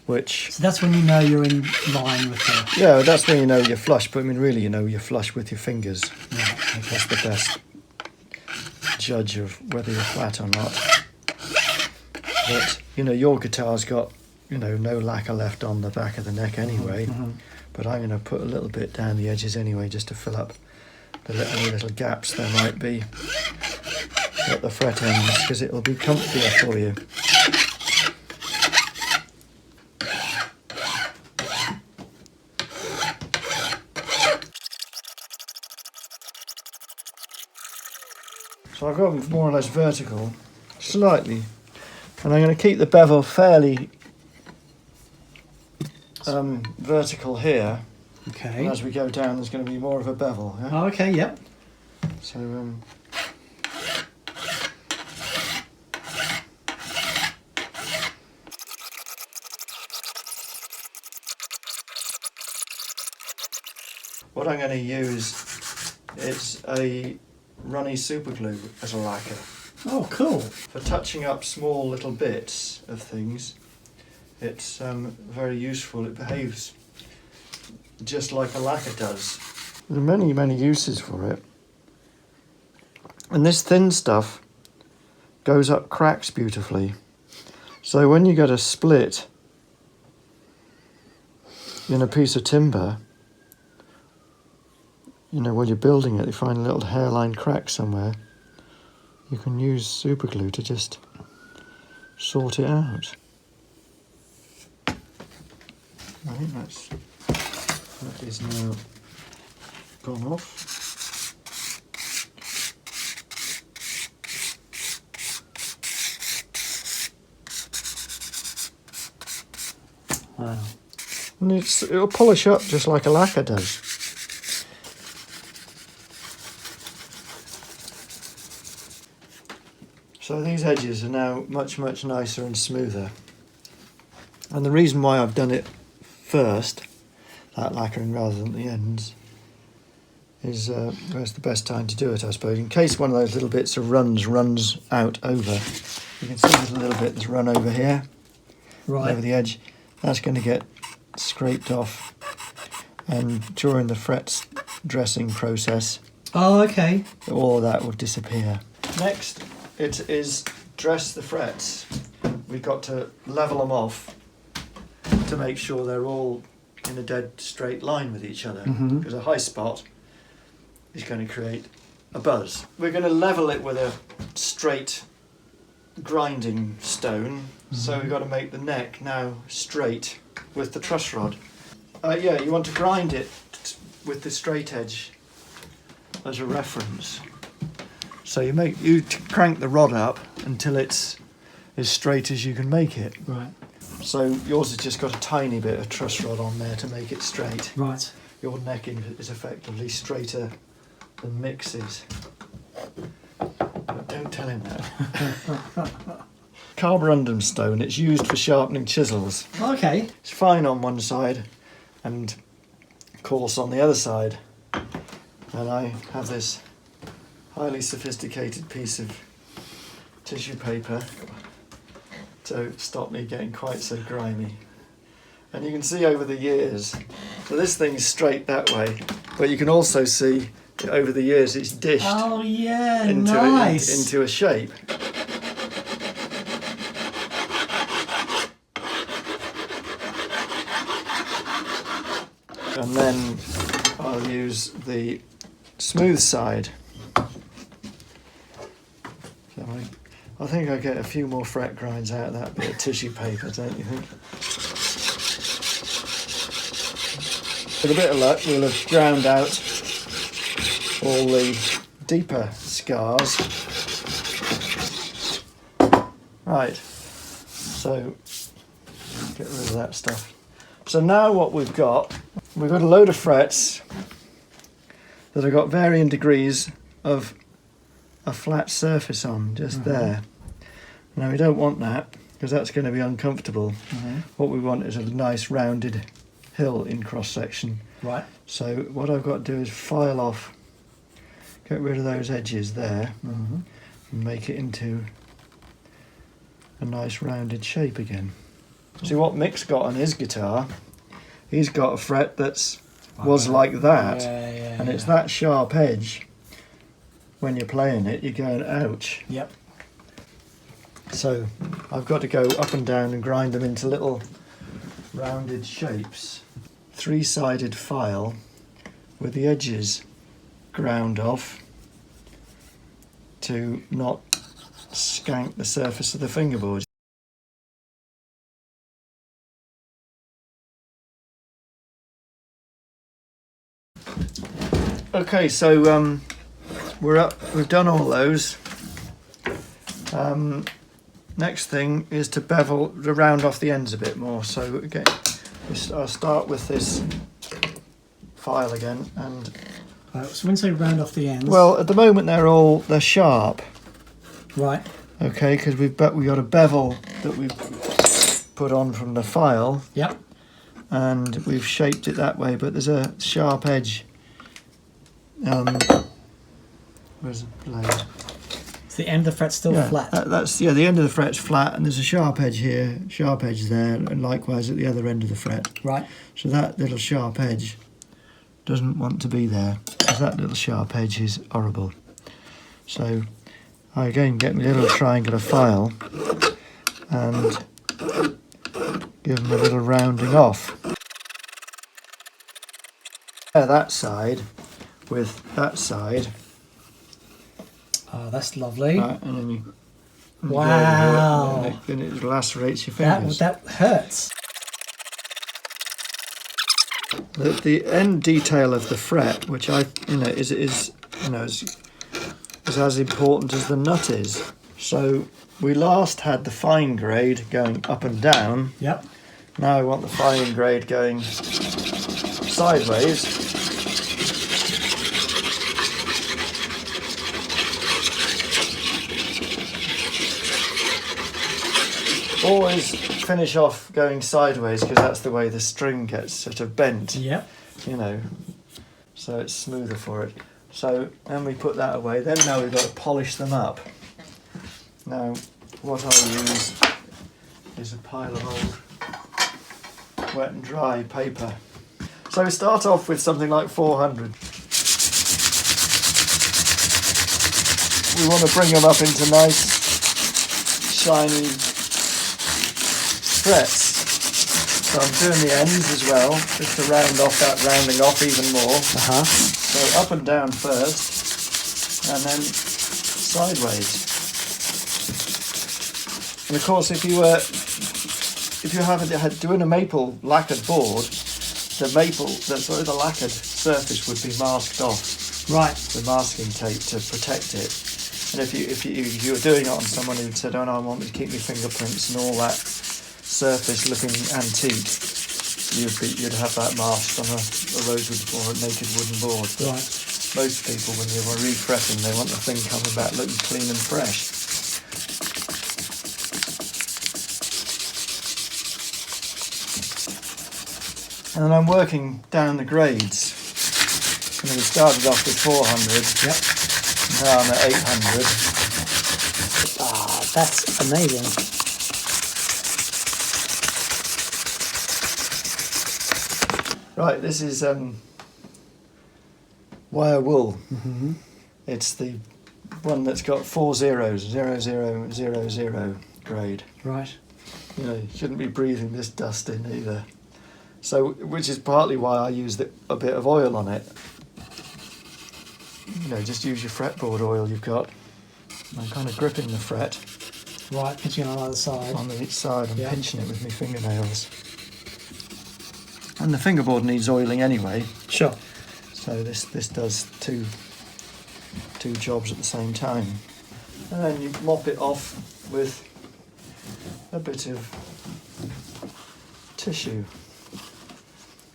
So that's when you know you're in line with the... Yeah, that's when you know you're flush, but I mean really you know you're flush with your fingers. Right, okay. That's the best judge of whether you're flat or not. But, you know, your guitar's got, you know, no lacquer left on the back of the neck anyway. But I'm going to put a little bit down the edges anyway, just to fill up any little gaps there might be at the fret ends, because it'll be comfier for you. So I've got them more or less vertical, slightly, and I'm going to keep the bevel fairly vertical here. Okay. And as we go down, there's going to be more of a bevel. Yeah? Oh, okay. Yep. So what I'm going to use is a runny super glue as a lacquer. Oh, cool. For touching up small little bits of things, it's very useful. It behaves just like a lacquer does. There are many, many uses for it. And this thin stuff goes up cracks beautifully. So when you get a split in a piece of timber, you know, while you're building it, you find a little hairline crack somewhere, you can use super glue to just sort it out. I think that is now gone off. Wow. And it'll polish up just like a lacquer does. So these edges are now much, much nicer and smoother. And the reason why I've done it first that lacquering rather than the ends is that's the best time to do it, I suppose. In case one of those little bits of runs out over, you can see there's a little bit that's run over here, Right. over the edge. That's going to get scraped off, and during the frets dressing process, Oh, okay. all of that will disappear. Next, it is dress the frets. We've got to level them off to make sure they're all in a dead straight line with each other, Mhm. because a high spot is going to create a buzz. We're going to level it with a straight grinding stone, so we've got to make the neck now straight with the truss rod. Yeah, you want to grind it with the straight edge as a reference. So you crank the rod up until it's as straight as you can make it. Right. So yours has just got a tiny bit of truss rod on there to make it straight. Right. Your necking is effectively straighter than Mick's is. But don't tell him that. Carborundum stone, it's used for sharpening chisels. Okay. It's fine on one side and coarse on the other side. And I have this highly sophisticated piece of tissue paper to stop me getting quite so grimy. And you can see over the years, so this thing's straight that way, but you can also see that over the years it's dished Oh yeah, into, nice. into a shape. And then I'll use the smooth side. So I think I get a few more fret grinds out of that bit of tissue paper, don't you think? With a bit of luck, we'll have ground out all the deeper scars. Right, so get rid of that stuff. So now what we've got a load of frets that have got varying degrees of a flat surface on, just there. Now we don't want that, because that's going to be uncomfortable. What we want is a nice rounded hill in cross section. Right. So what I've got to do is file off, get rid of those edges there, and make it into a nice rounded shape again. See what Mick's got on his guitar, he's got a fret was like that, and it's that sharp edge. When you're playing it, you're going, ouch. Yep. So I've got to go up and down and grind them into little rounded shapes. Three-sided file with the edges ground off to not skank the surface of the fingerboard. Okay, so we're up. We've done all those. Next thing is to round off the ends a bit more. So again, I'll start with this file again, and So when you say round off the ends. well, at the moment they're sharp. Right. Okay, because we got a bevel that we've put on from the file, Yep. and we've shaped it that way. But there's a sharp edge. Where's the blade? Is the end of the fret still flat? That's the end of the fret's flat, and there's a sharp edge here, sharp edge there, and likewise at the other end of the fret. Right. So that little sharp edge doesn't want to be there, because that little sharp edge is horrible. So I again get my little triangular file and give them a little rounding off. That side with that side. Oh, that's lovely. Right, and then you Wow. and it lacerates your fingers. That hurts. The end detail of the fret, which is as important as the nut is. So we last had the fine grade going up and down. Yep. Now I want the fine grade going sideways. Always finish off going sideways because that's the way the string gets sort of bent. Yep. You know, so it's smoother for it. So then we put that away. Then now we've got to polish them up. Now, what I'll use is a pile of old wet and dry paper. So we start off with something like 400. We want to bring them up into nice, shiny frets. So I'm doing the ends as well, just to round off that rounding off even more. So up and down first, and then sideways. And of course, if you had doing a maple lacquered board, the lacquered surface would be masked off. Right. The masking tape to protect it. And if you were doing it on someone who said, "Oh no, I want me to keep my fingerprints and all that surface looking antique," you'd have that masked on a rosewood or a naked wooden board. But right. most people, when you're refretting, they want the thing coming back looking clean and fresh. And then I'm working down the grades. And we started off with 400. Yep. Now I'm at 800. Ah, that's amazing. Right, this is wire wool. Mm-hmm. It's the one that's got 4 zeros, 0000 grade. Right. You know, you shouldn't be breathing this dust in either. So, which is partly why I used a bit of oil on it. You know, just use your fretboard oil you've got. I'm kind of gripping the fret Right, pinching on either side. on each side and Yeah. pinching it with my fingernails. And the fingerboard needs oiling anyway, Sure. so this does two jobs at the same time. And then you mop it off with a bit of tissue,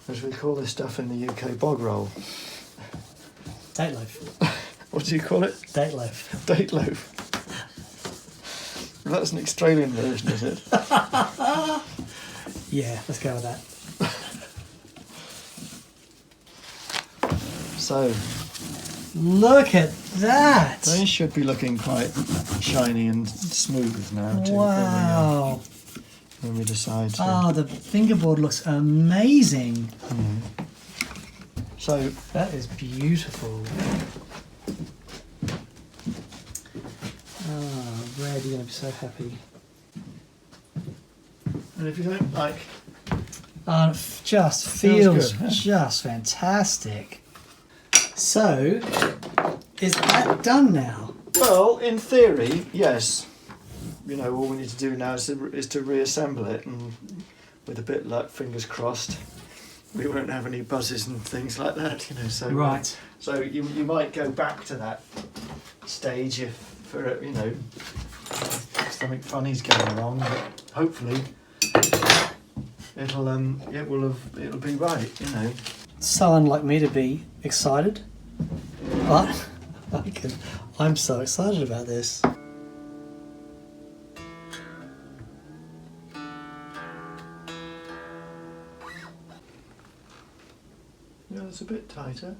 as we call this stuff in the UK, bog roll. Date loaf. What do you call it? Date loaf. Date loaf. That's an Australian version, is it? Yeah, let's go with that. So Look at that! they should be looking quite shiny and smooth now too. Wow. When we decide to. Oh, the fingerboard looks amazing. So That is beautiful. Oh, Red, you're going to be so happy. and if you don't like, Oh, it just feels good, huh? just fantastic. So, is that done now? well, in theory, yes. You know, all we need to do now is to reassemble it, and with a bit of luck, fingers crossed, we won't have any buzzes and things like that. You know, so Right. So you might go back to that stage if for something funny's going wrong, but hopefully it'll be right. You know. So unlike me to be excited, but I'm so excited about this. Yeah, it's a bit tighter.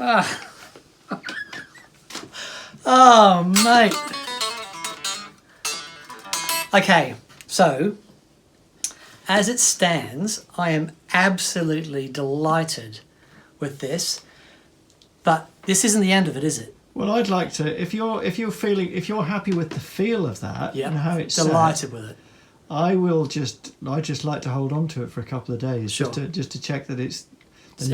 Ah. Oh, mate. Okay, so as it stands, I am absolutely delighted with this. But this isn't the end of it, is it? Well, I'd like to, if you're happy with the feel of that and how it's delighted set, with it. I'd just like to hold on to it for a couple of days, Sure. just to check that it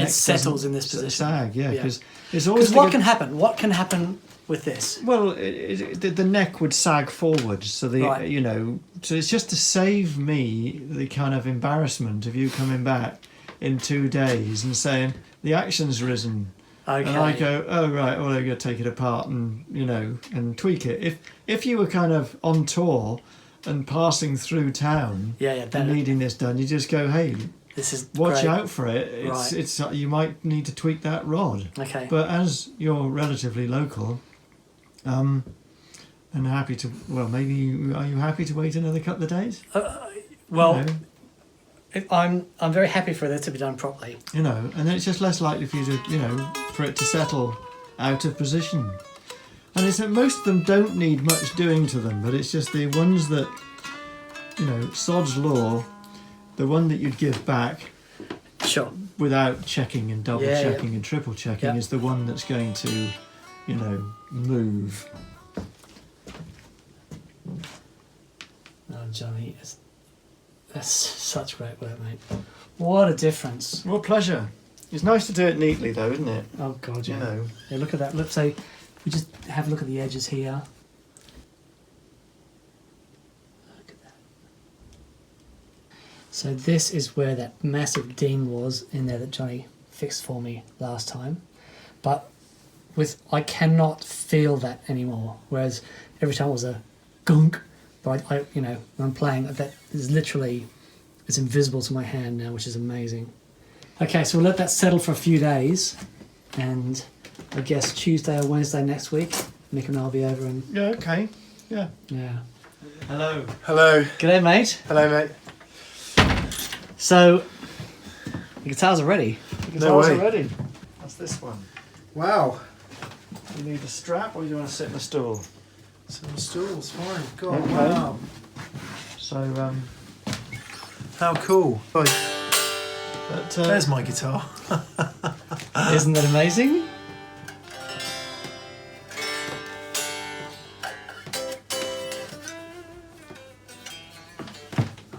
settles in this position. Sag, yeah, Yeah. because it's always Because what can happen? What can happen with this? Well, the neck would sag forward, so Right. so it's just to save me the kind of embarrassment of you coming back in 2 days and saying the action's risen. Okay. And I go, oh right, well I'm going to take it apart and and tweak it. If you were kind of on tour and passing through town, and needing this done, you just go, hey, this is watch great. out for it. It's you might need to tweak that rod. Okay. But as you're relatively local, and happy to, well, maybe are you happy to wait another couple of days? Well, I'm very happy for this to be done properly. And then it's just less likely for you to, for it to settle out of position. And it's that most of them don't need much doing to them, but it's just the ones that, sod's law, the one that you'd give back Sure. without checking and double checking and triple checking is the one that's going to, move. No, Johnny, that's such great work, mate. What a difference. Well, pleasure. It's nice to do it neatly, though, isn't it? Oh, God, yeah. Yeah, look at that. Look, so we just have a look at the edges here. Look at that. So this is where that massive ding was in there that Johnny fixed for me last time. But I cannot feel that anymore. Whereas every time it was a gunk. But I when I'm playing, that is literally, it's invisible to my hand now, which is amazing. Okay, so we'll let that settle for a few days, and I guess Tuesday or Wednesday next week, Mick and I'll be over and... Yeah, okay. Yeah. Yeah. Hello. G'day, mate. Hello, mate. So, the guitars are ready. The guitars are ready. That's this one. Wow. You need a strap or you want to sit in a stool? Sit on the stool's fine. God, Okay. wow. So, How cool. but, There's my guitar. Isn't that amazing?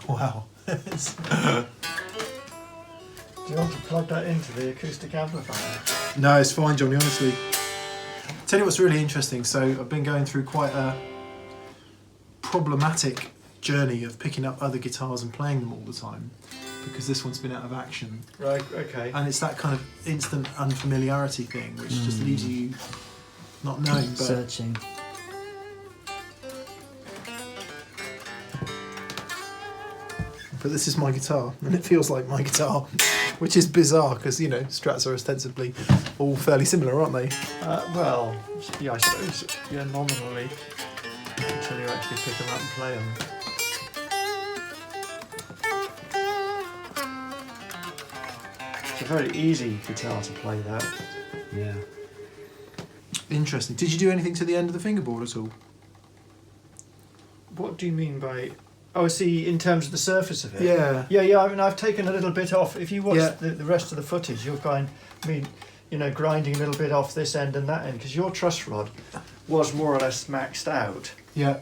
Wow. do you want to plug that into the acoustic amplifier? No, it's fine, Johnny, honestly. Tell you what's really interesting. So I've been going through quite a problematic journey of picking up other guitars and playing them all the time because this one's been out of action. Right, okay. And it's that kind of instant unfamiliarity thing which just leaves you not knowing. But Searching. this is my guitar and it feels like my guitar, which is bizarre because, Strats are ostensibly all fairly similar, aren't they? Well, yeah, I suppose, yeah, nominally, until you actually pick them up and play them. It's a very easy guitar to play, that. Yeah. Interesting. Did you do anything to the end of the fingerboard at all? What do you mean by... Oh, I see, in terms of the surface of it? Yeah. Yeah, I mean, I've taken a little bit off. If you watch Yeah. the rest of the footage, you'll find me, grinding a little bit off this end and that end, because your truss rod was more or less maxed out. Yeah.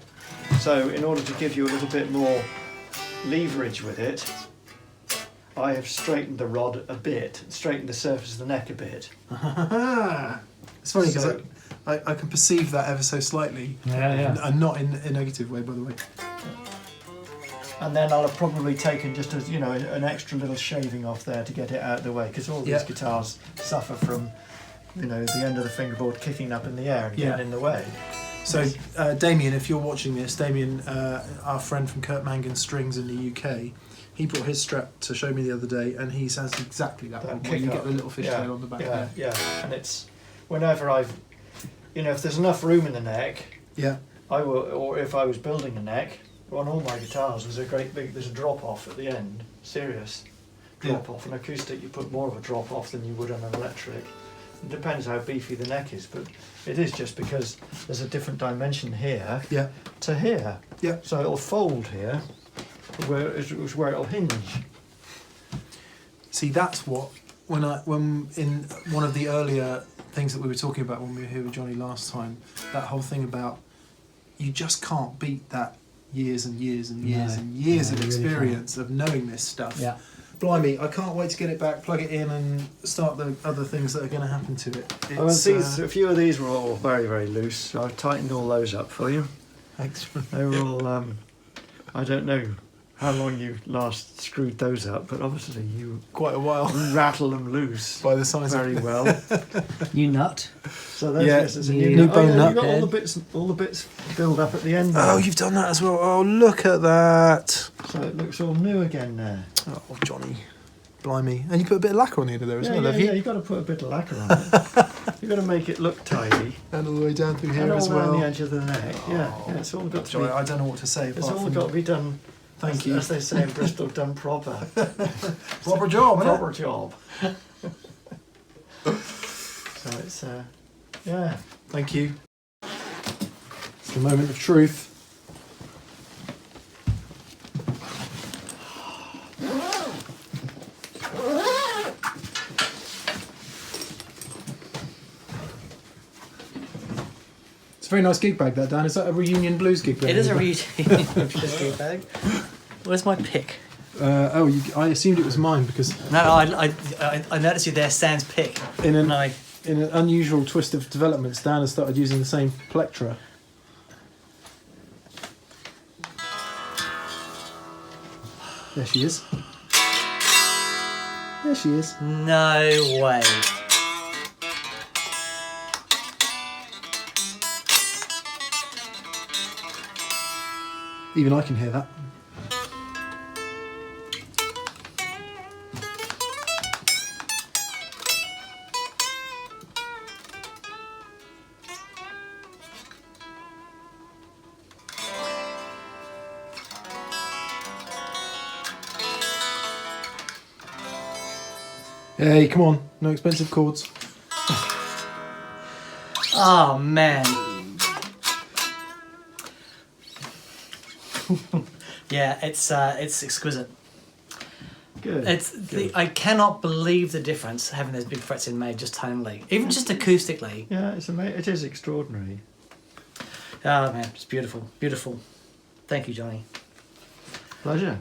So in order to give you a little bit more leverage with it, I have straightened the rod a bit, straightened the surface of the neck a bit. It's funny because So- I can perceive that ever so slightly. Yeah. And not in a negative way, by the way. And then I'll have probably taken just an extra little shaving off there to get it out of the way, because all these guitars suffer from, the end of the fingerboard kicking up in the air and getting in the way. So, Damien, if you're watching this, Damien, our friend from Kurt Mangan's Strings in the UK, he brought his Strat to show me the other day, and he says exactly that one, where you get the little fishtail on the back there. Yeah, and it's whenever I've, if there's enough room in the neck, I will, or if I was building a neck. On all my guitars, there's a drop off at the end, serious drop off. An acoustic, you put more of a drop off than you would on an electric. It depends how beefy the neck is, but it is just because there's a different dimension here to here. Yeah. So it'll fold here, where it'll hinge. See, that's what when in one of the earlier things that we were talking about when we were here with Jonny last time, that whole thing about you just can't beat that. Years and years and years and years of experience of knowing this stuff. Yeah. Blimey, I can't wait to get it back, plug it in and start the other things that are going to happen to it. A few of these were all very, very loose, so I've tightened all those up for you. Excellent. They were all, I don't know how long you last screwed those up, but obviously you Quite a while. rattle them loose By the size very of well. You nut. So those Yeah, yes, it's a new new bone yeah, nut. you've got all the bits filled up at the end. Oh, there. you've done that as well. Oh, look at that. So it looks all new again there. Oh, Johnny. Blimey. And you put a bit of lacquer on the end of there as well, have you? You've got to put a bit of lacquer on it. You've got to make it look tidy. And all the way down through And here all as around well. the edge of the neck. Yeah, it's all got to Johnny, be. I don't know what to say. It's apart all from got to be done. Thank as, you. as they say in Bristol, done proper. Proper job, innit? Proper job. So it's yeah. Thank you. It's the moment of truth. It's a very nice gig bag, that, Dan. Is that a reunion blues gig bag? It is a read bag. Where's my pick? I assumed it was mine because No, I noticed you there sans pick. in an And in an unusual twist of developments, Dan has started using the same plectra. There she is. There she is. no way. Even I can hear that. Hey, come on. No expensive chords. Oh man. Yeah, it's exquisite. Good. I cannot believe the difference having those big frets in made just tonally, even just acoustically. Yeah, it is extraordinary. Oh man, it's beautiful, beautiful. Thank you, Johnny. Pleasure.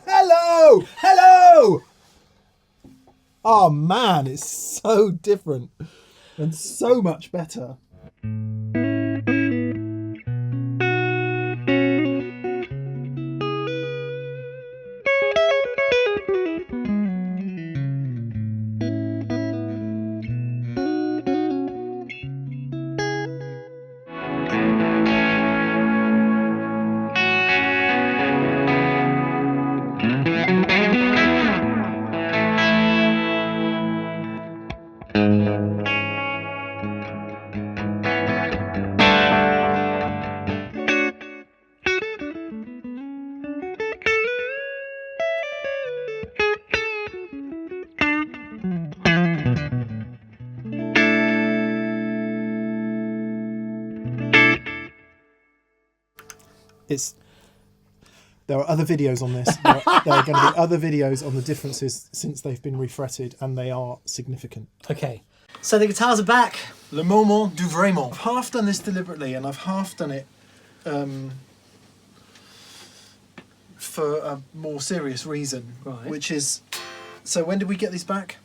Hello! Hello! Oh man, it's so different and so much better. There are other videos on this. There are going to be other videos on the differences since they've been refretted, and they are significant. Okay, so the guitars are back. Le moment du vraiment. I've half done this deliberately, and I've half done it for a more serious reason, Right. which is, so when did we get these back?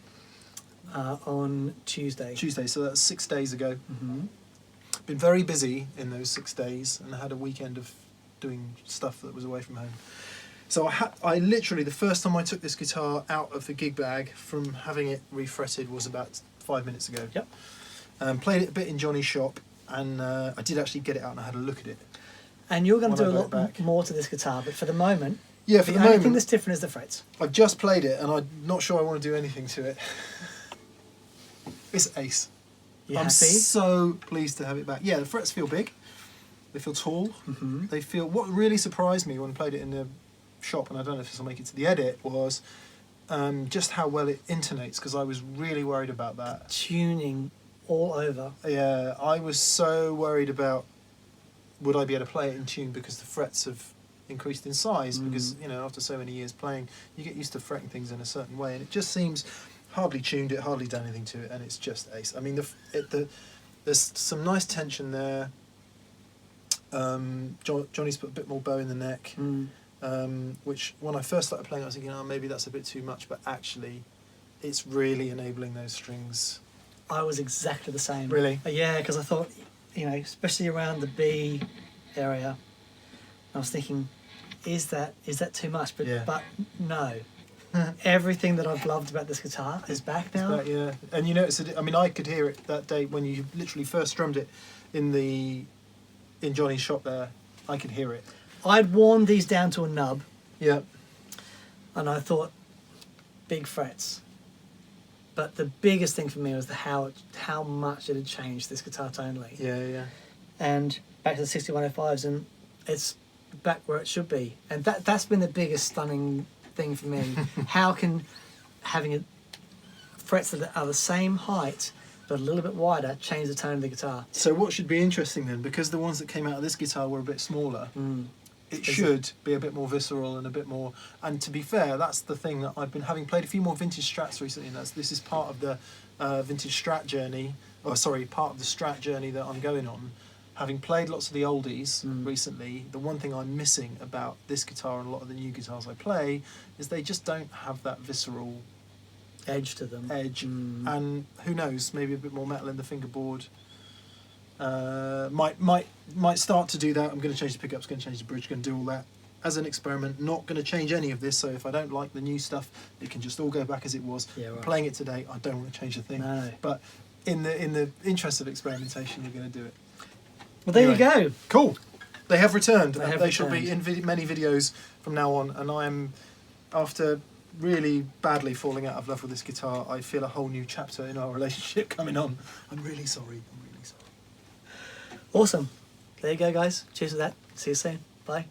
On Tuesday. Tuesday, so that's 6 days ago. Mm-hmm. Been very busy in those 6 days, and I had a weekend of doing stuff that was away from home. So I literally, the first time I took this guitar out of the gig bag from having it refretted was about 5 minutes ago. Yep. Played it a bit in Jonny's shop, and I did actually get it out and I had a look at it. And you're going to When do I a got it lot back. more to this guitar, but for the moment, Yeah, for the the only thing moment, that's different is the frets. I've just played it and I'm not sure I want to do anything to it. It's ace. You I'm happy? so pleased to have it back. Yeah, the frets feel big. They feel tall. Mm-hmm. They feel. What really surprised me when I played it in the shop, and I don't know if this will make it to the edit, was just how well it intonates, because I was really worried about that. Tuning all over. Yeah, I was so worried about would I be able to play it in tune, because the frets have increased in size, because after so many years playing, you get used to fretting things in a certain way, and it just seems hardly tuned it, hardly done anything to it, and it's just ace. I mean, there's some nice tension there. Johnny's put a bit more bow in the neck, which when I first started playing I was thinking, oh, maybe that's a bit too much, but actually it's really enabling those strings. I was exactly the same. Really? Yeah, because I thought, you know, especially around the B area, I was thinking, is that too much? But Yeah. but no. Everything that I've loved about this guitar is back now. But, yeah, and you notice it. I mean, I could hear it that day when you literally first strummed it in Johnny's shop there. I could hear it. I'd worn these down to a nub, Yeah. and I thought, big frets. But the biggest thing for me was how much it had changed this guitar tonally. Yeah. And back to the 6105s, and it's back where it should be. And that's been the biggest stunning thing for me. How can having frets that are the same height but a little bit wider change the tone of the guitar? So what should be interesting then, because the ones that came out of this guitar were a bit smaller, it should be a bit more visceral and a bit more. And to be fair, that's the thing that I've been having played a few more vintage Strats recently, and this is part of the vintage Strat journey. Oh, sorry, part of the Strat journey that I'm going on. Having played lots of the oldies recently, the one thing I'm missing about this guitar and a lot of the new guitars I play is they just don't have that visceral Edge to them. And who knows, maybe a bit more metal in the fingerboard. Might start to do that. I'm going to change the pickups, going to change the bridge, going to do all that as an experiment. Not going to change any of this, so if I don't like the new stuff, it can just all go back as it was. Yeah, right. Playing it today, I don't want to change a thing. No. But in the interest of experimentation, we're going to do it. Well, there Anyway. you go. Cool. They have returned. They have They shall be returned. in many videos from now on. And I am, after really badly falling out of love with this guitar, I feel a whole new chapter in our relationship coming on. I'm really sorry. Awesome. There you go, guys. Cheers for that. See you soon. Bye.